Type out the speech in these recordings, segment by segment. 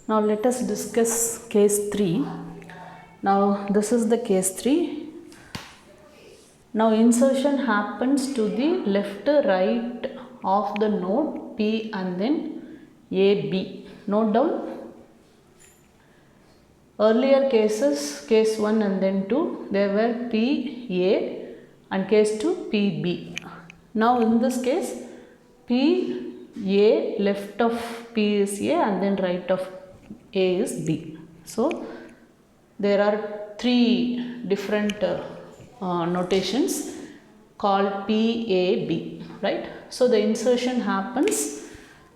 Now let us discuss case 3. Now this is the case 3. Now insertion happens to the left right of the node P and then AB. Note down. Earlier cases, case 1 and then 2, they were PA and case 2 PB. Now in this case, PA, left of P is A and then right of A is B. So there are 3 different notations called PAB, right? So the insertion happens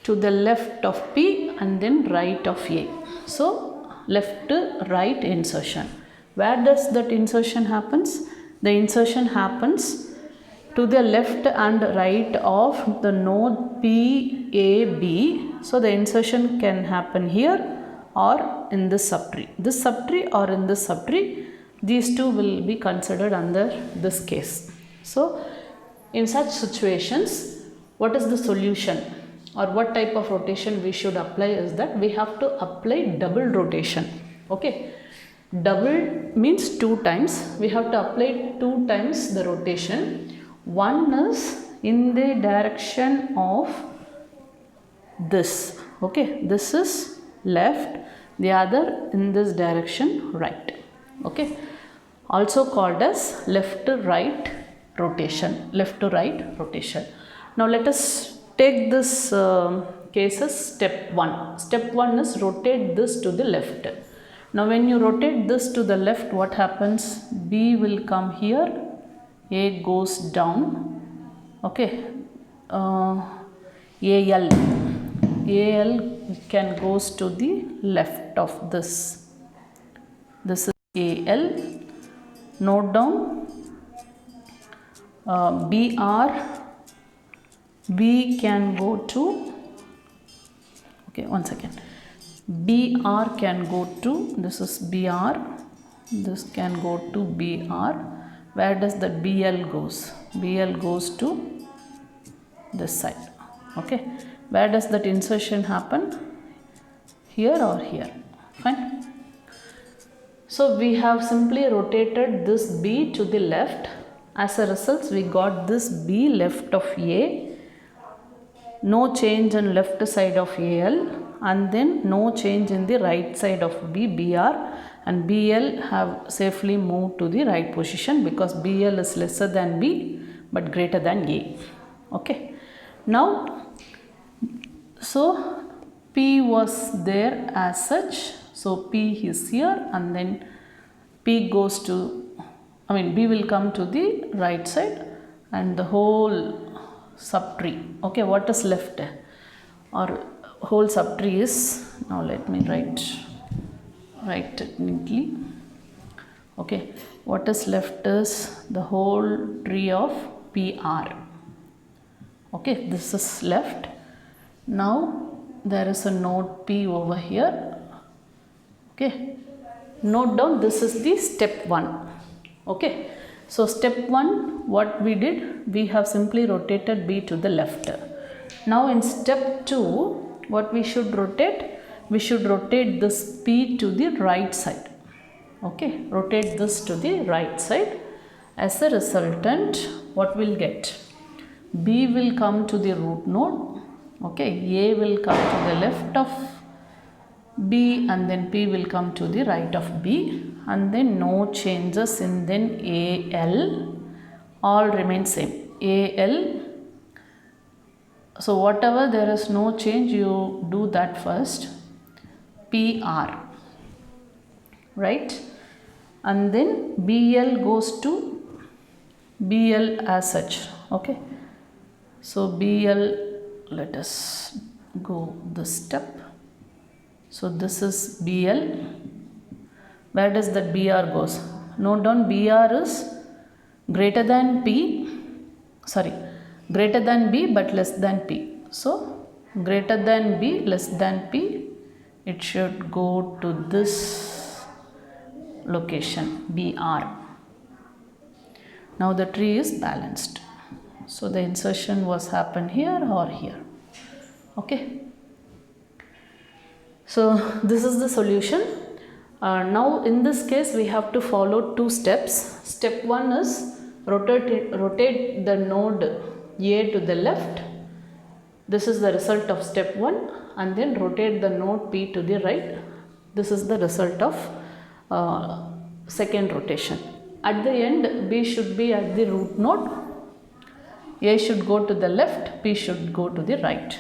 to the left of P and then right of A. So left right insertion. Where does that insertion happens? The insertion happens to the left and right of the node PAB. So the insertion can happen here or in this subtree. This subtree or in this subtree, these two will be considered under this case. So in such situations, what is the solution or what type of rotation we should apply is that we have to apply double rotation. Okay, double means 2 times. We have to apply 2 times the rotation. One is in the direction of this. Okay, this is left, the other in this direction right. Okay, also called as left to right rotation. Left to right rotation. Now let us take this cases step 1. Step 1 is rotate this to the left. Now when you rotate this to the left, what happens? B will come here, A goes down. Okay, AL can goes to the left of this. This is AL. Note down, B can go to, okay, one second. BR can go to, this is BR, this can go to BR. Where does the BL goes? BL goes to this side. Okay, where does that insertion happen? Here or here? Fine. So we have simply rotated this B to the left. As a result, we got this B left of A. No change in left side of AL and then no change in the right side of B, BR, and BL have safely moved to the right position because BL is lesser than B but greater than A. Okay. Now, so P was there as such. So P is here and then P goes to, B will come to the right side and the whole subtree. Okay, what is left? Or whole subtree is, now let me write it neatly. Okay, what is left is the whole tree of PR. Okay, this is left. Now there is a node P over here. Okay, note down, this is the step 1. Okay, so step 1, what we did, we have simply rotated B to the left. Now in step 2, what we should rotate? We should rotate this P to the right side. Okay, rotate this to the right side. As a resultant, what we'll get? B will come to the root node. Okay, A will come to the left of B and then P will come to the right of B and then no changes in then AL, all remain same. AL, so whatever there is no change, you do that first. PR, right? And then BL goes to BL as such. Okay, so BL, let us go this step. So this is BL. Where does that BR goes? Note down, BR is greater than B but less than P. So greater than B, less than P, it should go to this location, BR. Now the tree is balanced. So the insertion was happened here or here. Okay. So this is the solution. Now in this case we have to follow two steps. Step 1 is rotate the node A to the left. This is the result of step 1, and then rotate the node P to the right. This is the result of second rotation. At the end, B should be at the root node. A should go to the left, P should go to the right.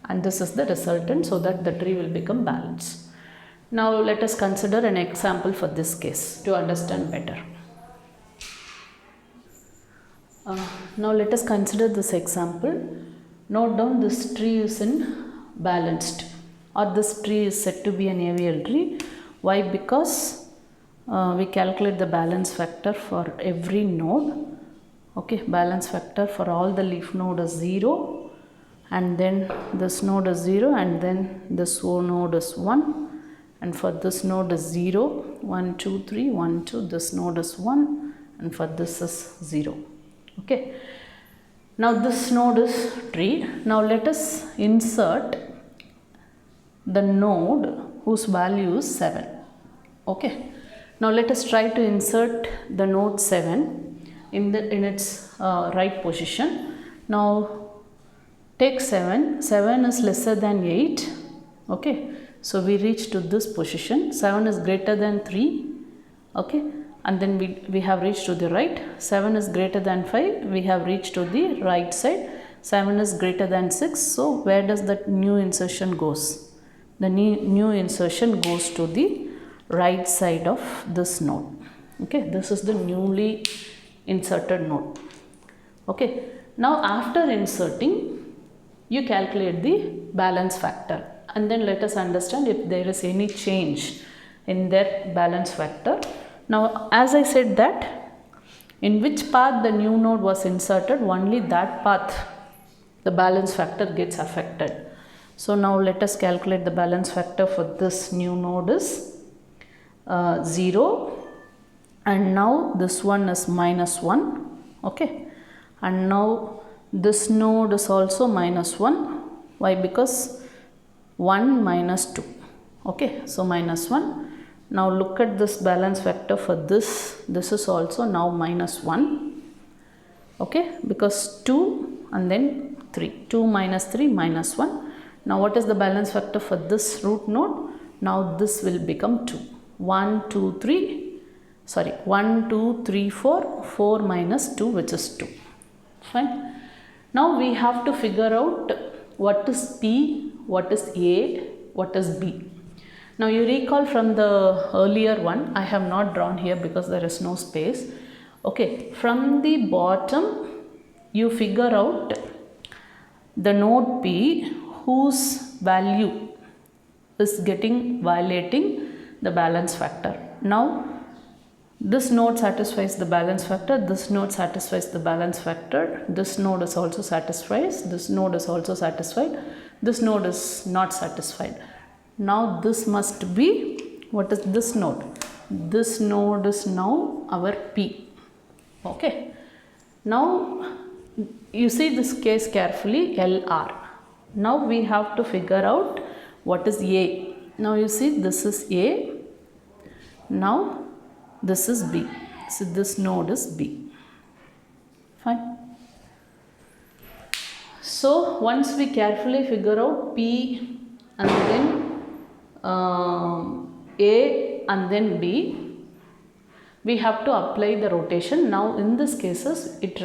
And this is the resultant, so that the tree will become balanced. Now let us consider an example for this case to understand better. Now let us consider this example. Note down this tree is in balanced, or this tree is said to be an AVL tree. Why? Because we calculate the balance factor for every node. Okay, balance factor for all the leaf node is 0, and then this node is 0, and then this node is 1, and for this node is 0, 1, 2, 3, 1, 2, this node is 1, and for this is 0. Okay. Now this node is tree. Now let us insert the node whose value is 7. Okay. Now let us try to insert the node 7 in its right position. Now take 7. 7 is lesser than 8. Okay. So we reach to this position. 7 is greater than 3. Okay. And then we have reached to the right. 7 is greater than 5. We have reached to the right side. 7 is greater than 6. So where does that new insertion goes? The new insertion goes to the right side of this node. Okay, this is the newly inserted node. Okay, now after inserting, you calculate the balance factor, and then let us understand if there is any change in their balance factor. Now as I said that in which path the new node was inserted, only that path the balance factor gets affected. So now let us calculate the balance factor for this new node is 0, and now this one is -1. Okay, and now this node is also -1. Why? Because 1 minus 2. Okay, so -1. Now look at this balance factor for this. This is also now -1. Okay, because 2 and then 3. 2 minus 3 -1. Now what is the balance factor for this root node? Now this will become 2. 1, 2, 3. Sorry, 1, 2, 3, 4. 4 minus 2, which is 2. Fine. Now we have to figure out what is P, what is A, what is B. Now you recall from the earlier one, I have not drawn here because there is no space. Okay, from the bottom you figure out the node P whose value is violating the balance factor. Now this node satisfies the balance factor, this node satisfies the balance factor, this node is also satisfied, this node is also satisfied, this node is not satisfied. Now this must be, what is this node? This node is now our P. Okay. Now you see this case carefully, LR. Now we have to figure out what is A. Now you see this is A. Now this is B. So this node is B. Fine. So once we carefully figure out P and then A and then B, we have to apply the rotation. Now in this cases it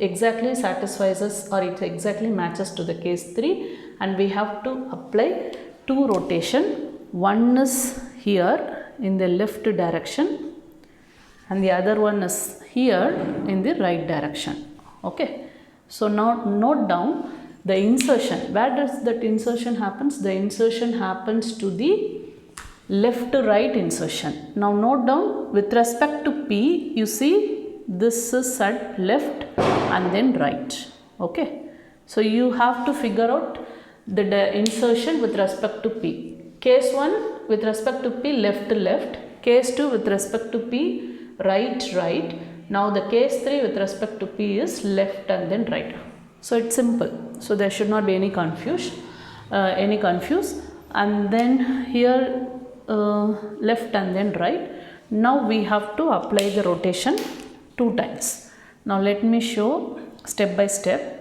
exactly satisfies us, or it exactly matches to the case 3, and we have to apply 2 rotation. One is here in the left direction and the other one is here in the right direction. Okay. So now note down the insertion. Where does that insertion happens? The insertion happens to the left to right insertion. Now note down with respect to P, you see this is at left and then right. Okay. So you have to figure out the insertion with respect to P. Case 1 with respect to P, left to left. Case 2 with respect to P, right, right. Now the case 3 with respect to P is left and then right. So it's simple. So there should not be any confuse. and then here left and then right. Now we have to apply the rotation 2 times. Now let me show step by step.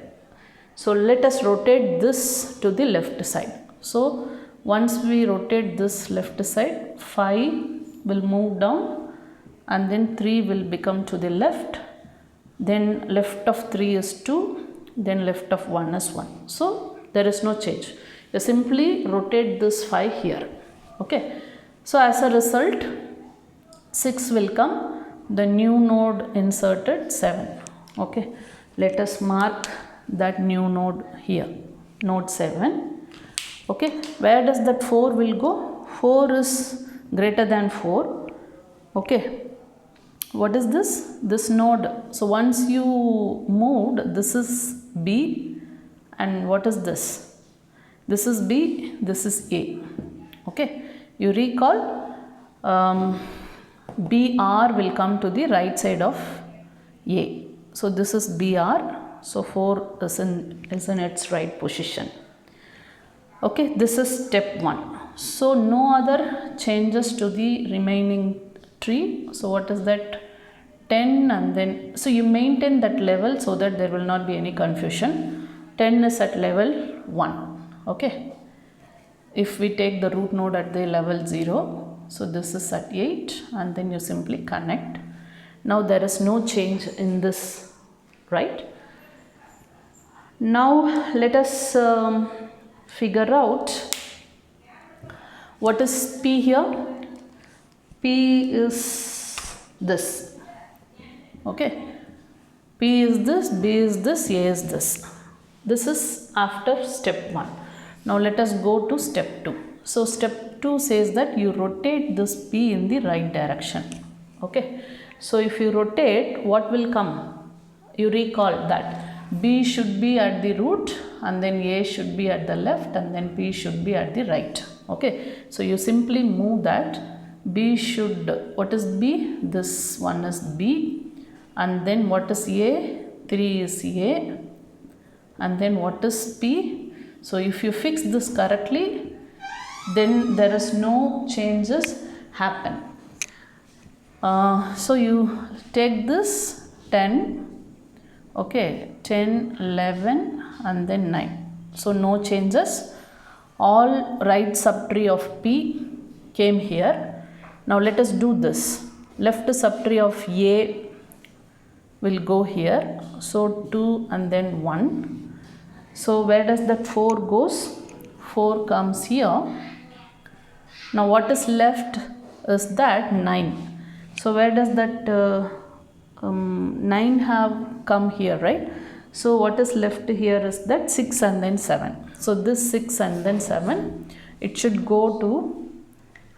So let us rotate this to the left side. So once we rotate this left side, 5 will move down and then 3 will become to the left. Then left of 3 is 2, then left of 1 is 1. So there is no change. You simply rotate this 5 here. Okay. So as a result, 6 will come. The new node inserted 7. Okay. Let us mark that new node here, node 7. Okay. Where does that 4 will go? 4 is greater than 4. Okay. What is this? This node. So once you moved, this is B, and what is this? This is B, this is A. Okay. You recall, BR will come to the right side of A. So this is BR. So 4 is in its right position. Okay, this is step 1. So no other changes to the remaining tree. So what is that? 10, and then so you maintain that level so that there will not be any confusion. 10 is at level 1. Okay. If we take the root node at the level 0, so this is at 8, and then you simply connect. Now there is no change in this, right? Now let us figure out what is P here. P is this. Okay. P is this, B is this, A is this. This is after step 1. Now let us go to step 2. So step 2 says that you rotate this P in the right direction. Okay. So if you rotate, what will come? You recall that B should be at the root, and then A should be at the left, and then P should be at the right. Okay. So you simply move that. B should, what is B? This one is B. And then what is A? 3 is A. And then what is P? So if you fix this correctly, then there is no changes happen. So you take this 10. Okay, 10, 11, and then 9. So no changes. All right subtree of P came here. Now let us do this. Left subtree of A will go here. So 2 and then 1. So where does that 4 goes? 4 comes here. Now what is left is that 9. So where does that 9 have come here, right? So what is left here is that 6 and then 7. So this 6 and then 7, it should go to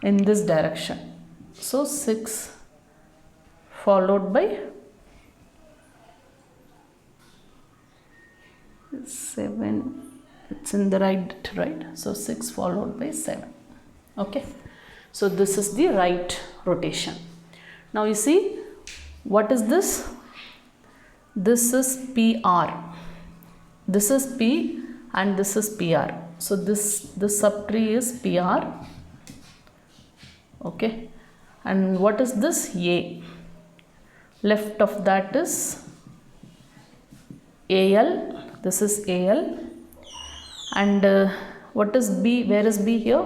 in this direction. So 6 followed by 7, it's in the right. So 6 followed by 7. Okay. So this is the right rotation. Now you see, what is this? This is PR. This is P and this is PR. So this subtree is PR. Okay. And what is this? A. Left of that is AL. This is AL. And what is B? Where is B here?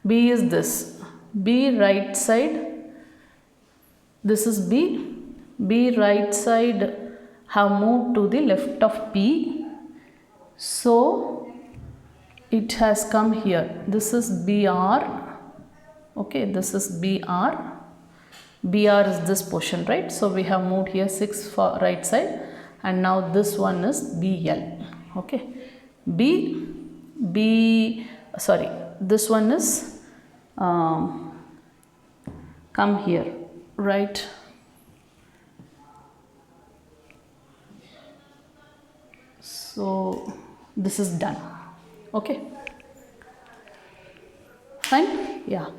B is this. B right side. This is B. B right side have moved to the left of P. So it has come here. This is BR. Okay, this is BR. BR is this portion, right? So we have moved here 6 for right side, and now this one is BL. Okay, this one is come here, right? So this is done. Okay, fine. Yeah.